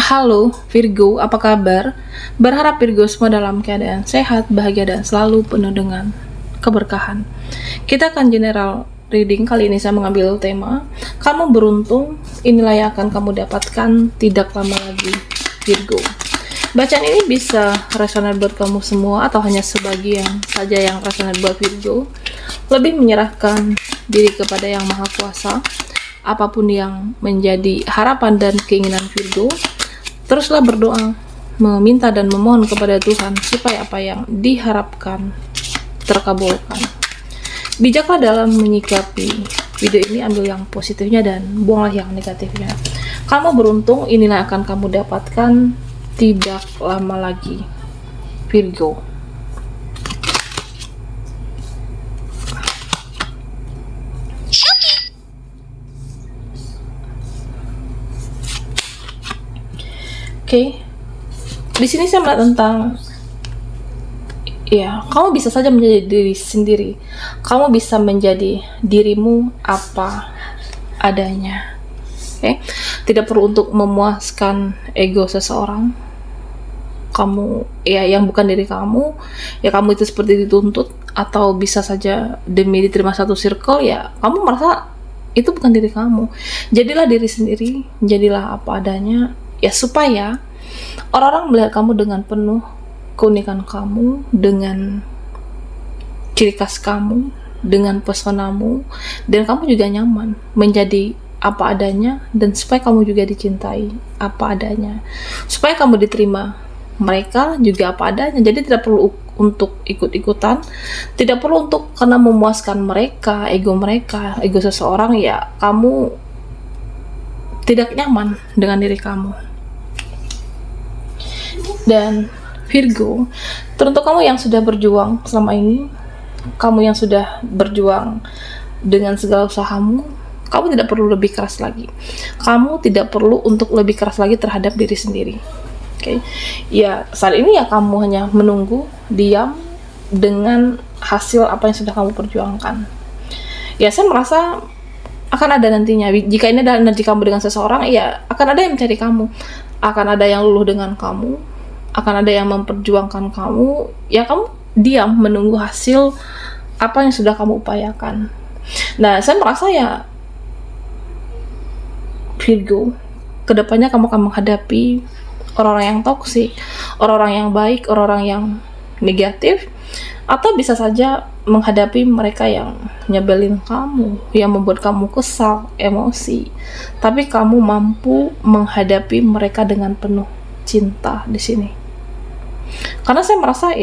Halo Virgo, apa kabar? Berharap Virgo semua dalam keadaan sehat, bahagia, dan selalu penuh dengan keberkahan. Kita akan general reading. Kali ini saya mengambil tema kamu beruntung, inilah yang akan kamu dapatkan tidak lama lagi, Virgo. Bacaan ini bisa resonate buat kamu semua atau hanya sebagian saja yang resonate buat Virgo. Lebih menyerahkan diri kepada Yang Maha Kuasa. Apapun yang menjadi harapan dan keinginan Virgo, teruslah berdoa, meminta dan memohon kepada Tuhan supaya apa yang diharapkan terkabulkan. Bijaklah dalam menyikapi video ini, ambil yang positifnya dan buanglah yang negatifnya. Kamu beruntung, inilah akan kamu dapatkan tidak lama lagi, Virgo. Oke, di sini saya melihat tentang kamu bisa saja menjadi diri sendiri. Kamu bisa menjadi dirimu apa adanya. Oke, tidak perlu untuk memuaskan ego seseorang. Kamu yang bukan diri kamu, kamu itu seperti dituntut, atau bisa saja demi diterima satu circle, kamu merasa itu bukan diri kamu. Jadilah diri sendiri, jadilah apa adanya. Supaya orang-orang melihat kamu dengan penuh keunikan kamu, dengan ciri khas kamu, dengan pesonamu, dan kamu juga nyaman menjadi apa adanya, dan supaya kamu juga dicintai apa adanya, supaya kamu diterima mereka juga apa adanya. Jadi tidak perlu untuk ikut-ikutan, tidak perlu untuk karena memuaskan mereka, ego seseorang, kamu tidak nyaman dengan diri kamu. Dan Virgo, teruntuk kamu yang sudah berjuang selama ini, kamu yang sudah berjuang dengan segala usahamu, kamu tidak perlu lebih keras lagi. Kamu tidak perlu untuk lebih keras lagi terhadap diri sendiri. Oke. Saat ini kamu hanya menunggu, diam dengan hasil apa yang sudah kamu perjuangkan. Saya merasa akan ada nantinya. Jika ini adalah energi kamu dengan seseorang, akan ada yang mencari kamu, akan ada yang luluh dengan kamu, akan ada yang memperjuangkan kamu. Kamu diam menunggu hasil apa yang sudah kamu upayakan. Nah, saya merasa Virgo, kedepannya kamu akan menghadapi orang-orang yang toksik, orang-orang yang baik, orang-orang yang negatif, atau bisa saja menghadapi mereka yang nyebelin kamu, yang membuat kamu kesal, emosi, tapi kamu mampu menghadapi mereka dengan penuh cinta di sini. Karena saya merasa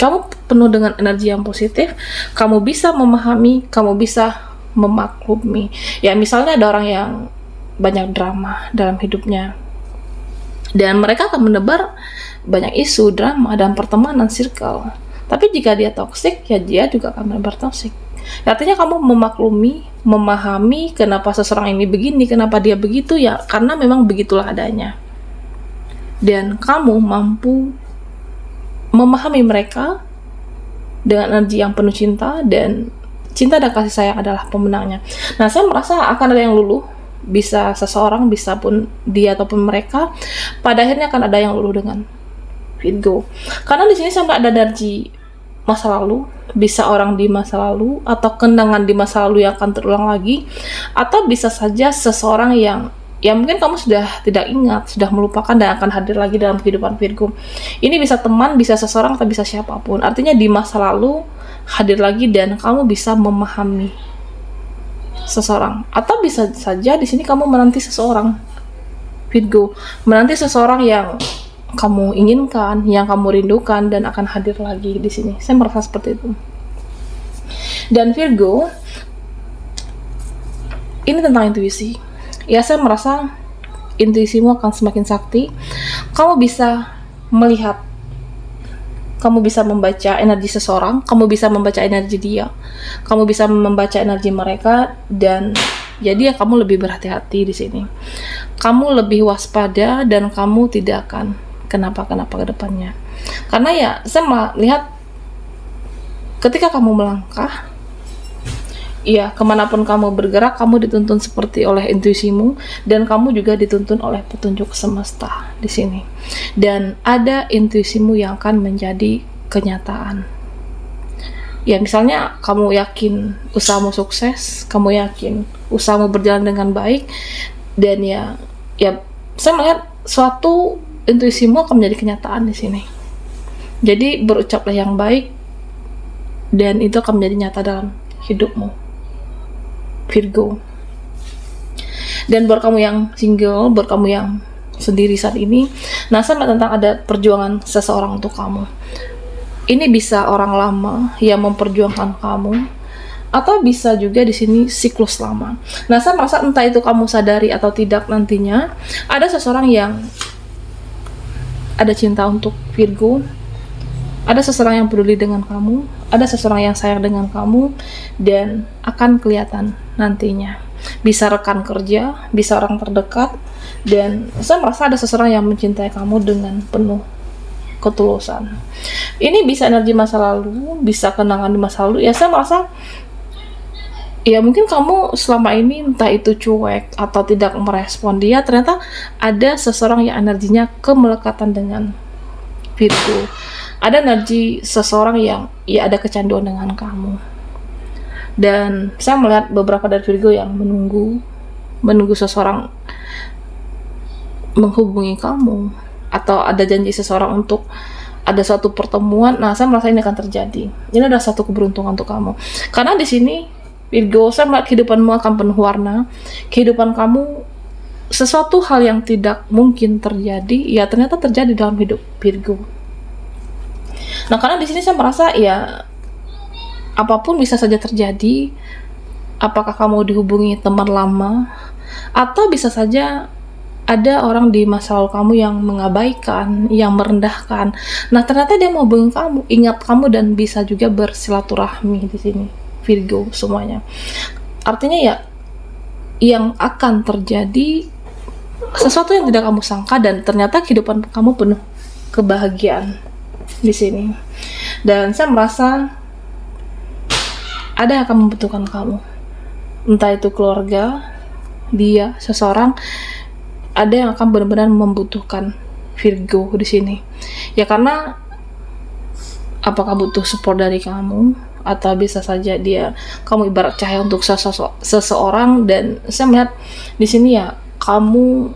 kamu penuh dengan energi yang positif, kamu bisa memahami, kamu bisa memaklumi. Misalnya ada orang yang banyak drama dalam hidupnya, dan mereka akan menebar banyak isu drama dalam pertemanan circle. Tapi jika dia toksik, dia juga akan menebar toksik. Artinya kamu memaklumi, memahami kenapa seseorang ini begini, kenapa dia begitu, karena memang begitulah adanya. Dan kamu mampu memahami mereka dengan energi yang penuh cinta, dan cinta dan kasih sayang adalah pemenangnya. Nah, saya merasa akan ada yang luluh, bisa seseorang, bisa pun dia ataupun mereka, pada akhirnya akan ada yang luluh dengan Virgo. Karena di sini sampai ada energi masa lalu, bisa orang di masa lalu, atau kenangan di masa lalu yang akan terulang lagi, atau bisa saja seseorang yang mungkin kamu sudah tidak ingat, sudah melupakan, dan akan hadir lagi dalam kehidupan Virgo. Ini bisa teman, bisa seseorang, atau bisa siapapun. Artinya di masa lalu hadir lagi, dan kamu bisa memahami seseorang. Atau bisa saja di sini kamu menanti seseorang, Virgo, menanti seseorang yang kamu inginkan, yang kamu rindukan, dan akan hadir lagi di sini. Saya merasa seperti itu. Dan Virgo, ini tentang intuisi. Saya merasa intuisimu akan semakin sakti. Kamu bisa melihat, kamu bisa membaca energi seseorang, kamu bisa membaca energi dia, kamu bisa membaca energi mereka, dan jadi kamu lebih berhati-hati di sini. Kamu lebih waspada, dan kamu tidak akan kenapa-kenapa ke depannya. Karena saya melihat ketika kamu melangkah, ya kemanapun kamu bergerak, kamu dituntun seperti oleh intuisimu, dan kamu juga dituntun oleh petunjuk semesta di sini. Dan ada intuisimu yang akan menjadi kenyataan. Ya misalnya kamu yakin usahamu sukses, kamu yakin usahamu berjalan dengan baik, dan ya saya melihat suatu intuisimu akan menjadi kenyataan di sini. Jadi berucaplah yang baik, dan itu akan menjadi nyata dalam hidupmu, Virgo. Dan buat kamu yang single, buat kamu yang sendiri saat ini, nah sama tentang ada perjuangan seseorang untuk kamu. Ini bisa orang lama yang memperjuangkan kamu, atau bisa juga di sini siklus lama. Nah, saya merasa entah itu kamu sadari atau tidak, nantinya ada seseorang yang ada cinta untuk Virgo, ada seseorang yang peduli dengan kamu, ada seseorang yang sayang dengan kamu, dan akan kelihatan nantinya. Bisa rekan kerja, bisa orang terdekat, dan saya merasa ada seseorang yang mencintai kamu dengan penuh ketulusan. Ini bisa energi masa lalu, bisa kenangan di masa lalu. Ya saya merasa ya mungkin kamu selama ini entah itu cuek atau tidak merespon dia, ternyata ada seseorang yang energinya kemelekatan dengan Virgo. Ada energi seseorang yang ya ada kecanduan dengan kamu. Dan saya melihat beberapa dari Virgo yang menunggu seseorang menghubungi kamu, atau ada janji seseorang untuk ada suatu pertemuan. Nah, saya merasa ini akan terjadi. Ini adalah satu keberuntungan untuk kamu. Karena di sini Virgo, saya melihat kehidupanmu akan penuh warna. Kehidupan kamu, sesuatu hal yang tidak mungkin terjadi, ya ternyata terjadi dalam hidup Virgo. Nah, karena di sini saya merasa ya apapun bisa saja terjadi. Apakah kamu dihubungi teman lama, atau bisa saja ada orang di masa lalu kamu yang mengabaikan, yang merendahkan. Nah, ternyata dia mau hubungi kamu, ingat kamu, dan bisa juga bersilaturahmi di sini, Virgo semuanya. Artinya ya, yang akan terjadi sesuatu yang tidak kamu sangka, dan ternyata kehidupan kamu penuh kebahagiaan di sini. Dan saya merasa ada yang akan membutuhkan kamu, entah itu keluarga, dia, seseorang. Ada yang akan benar-benar membutuhkan Virgo di sini. Ya karena apakah butuh support dari kamu, atau bisa saja kamu ibarat cahaya untuk seseorang. Dan saya melihat di sini ya kamu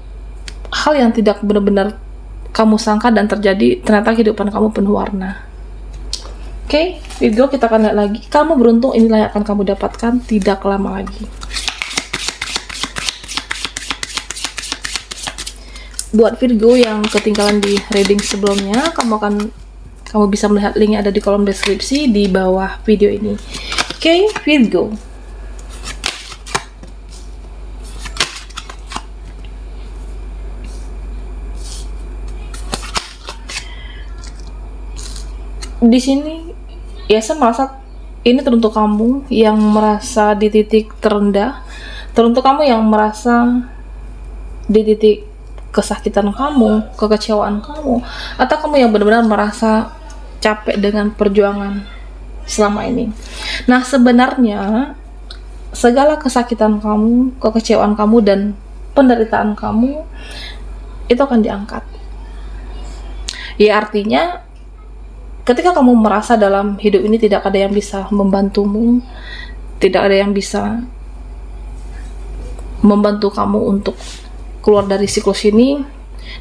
hal yang tidak benar-benar kamu sangka dan terjadi, ternyata kehidupan kamu penuh warna. Oke, Virgo, kita akan lihat lagi. Kamu beruntung, inilah yang akan kamu dapatkan tidak lama lagi. Buat Virgo yang ketinggalan di reading sebelumnya, kamu bisa melihat linknya ada di kolom deskripsi di bawah video ini. Oke, Virgo. Di sini ya saya merasa ini teruntuk kamu yang merasa di titik terendah, teruntuk kamu yang merasa di titik kesakitan kamu, kekecewaan kamu, atau kamu yang benar-benar merasa capek dengan perjuangan selama ini. Nah, sebenarnya segala kesakitan kamu, kekecewaan kamu, dan penderitaan kamu itu akan diangkat. Ya artinya ketika kamu merasa dalam hidup ini tidak ada yang bisa membantumu, tidak ada yang bisa membantu kamu untuk keluar dari siklus ini,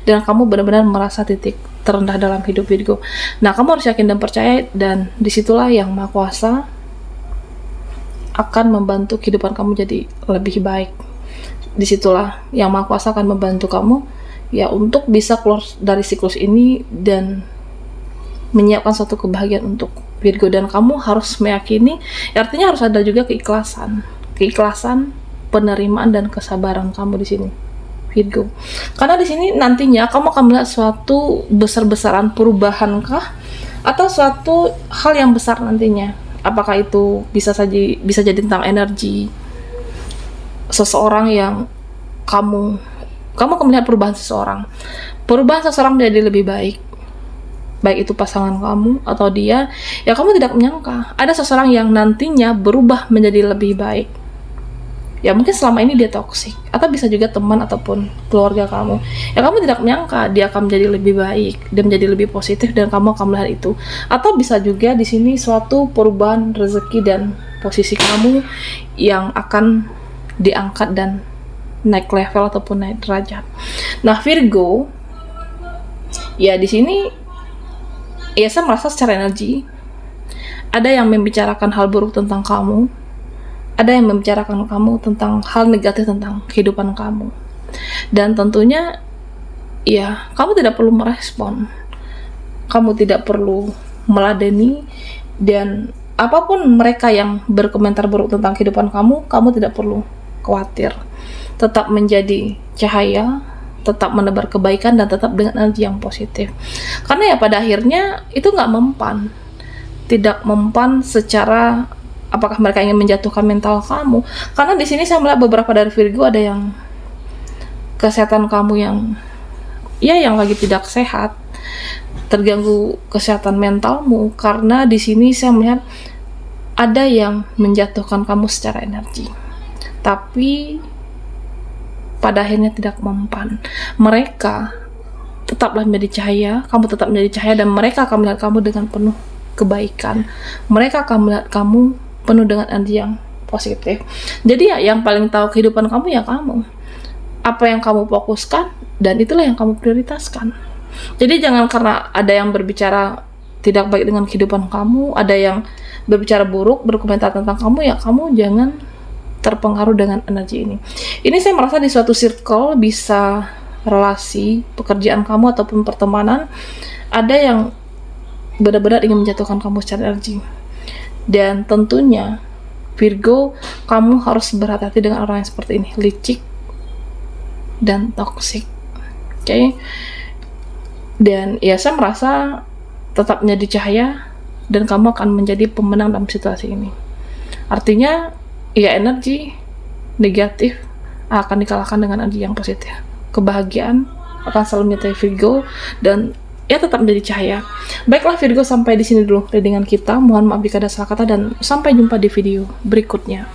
dan kamu benar-benar merasa titik terendah dalam hidup Virgo. Nah, kamu harus yakin dan percaya, dan disitulah yang Maha Kuasa akan membantu kehidupan kamu jadi lebih baik. Disitulah yang Maha Kuasa akan membantu kamu ya untuk bisa keluar dari siklus ini dan menyiapkan suatu kebahagiaan untuk Virgo. Dan kamu harus meyakini, artinya harus ada juga keikhlasan, penerimaan, dan kesabaran kamu di sini, Virgo. Karena di sini nantinya kamu akan melihat suatu besar-besaran perubahankah, atau suatu hal yang besar nantinya. Apakah itu bisa jadi tentang energi seseorang yang kamu akan melihat perubahan seseorang menjadi lebih baik, baik itu pasangan kamu atau dia, ya kamu tidak menyangka ada seseorang yang nantinya berubah menjadi lebih baik. Ya mungkin selama ini dia toksik, atau bisa juga teman ataupun keluarga kamu. Ya kamu tidak menyangka dia akan menjadi lebih baik, dia menjadi lebih positif dan kamu akan melihat itu. Atau bisa juga di sini suatu perubahan rezeki dan posisi kamu yang akan diangkat dan naik level ataupun naik derajat. Nah, Virgo, ya di sini ya saya merasa secara energi ada yang membicarakan hal buruk tentang kamu. Ada yang membicarakan kamu tentang hal negatif tentang kehidupan kamu. Dan tentunya, ya, kamu tidak perlu merespon. Kamu tidak perlu meladeni. Dan apapun mereka yang berkomentar buruk tentang kehidupan kamu, kamu tidak perlu khawatir. Tetap menjadi cahaya, tetap menebar kebaikan, dan tetap dengan energi yang positif. Karena ya pada akhirnya, itu nggak mempan. Tidak mempan secara apakah mereka ingin menjatuhkan mental kamu. Karena di sini saya melihat beberapa dari Virgo ada yang kesehatan kamu yang lagi tidak sehat, terganggu kesehatan mentalmu. Karena di sini saya melihat ada yang menjatuhkan kamu secara energi, tapi pada akhirnya tidak mempan. Mereka tetaplah menjadi cahaya, kamu tetap menjadi cahaya, dan mereka akan melihat kamu dengan penuh kebaikan. Mereka akan melihat kamu penuh dengan energi yang positif. Jadi ya yang paling tahu kehidupan kamu ya kamu. Apa yang kamu fokuskan, dan itulah yang kamu prioritaskan. Jadi jangan karena ada yang berbicara tidak baik dengan kehidupan kamu, ada yang berbicara buruk, berkomentar tentang kamu, ya kamu jangan terpengaruh dengan energi ini. Ini saya merasa di suatu circle, bisa relasi, pekerjaan kamu ataupun pertemanan, ada yang benar-benar ingin menjatuhkan kamu secara energi. Dan tentunya Virgo, kamu harus berhati-hati dengan orang yang seperti ini, licik dan toksik. Oke. Dan ya saya merasa tetap menjadi cahaya dan kamu akan menjadi pemenang dalam situasi ini. Artinya ya energi negatif akan dikalahkan dengan energi yang positif. Kebahagiaan akan selalu menyertai Virgo dan ya tetap menjadi cahaya. Baiklah Virgo, sampai di sini dulu readingan kita. Mohon maaf jika ada salah kata dan sampai jumpa di video berikutnya.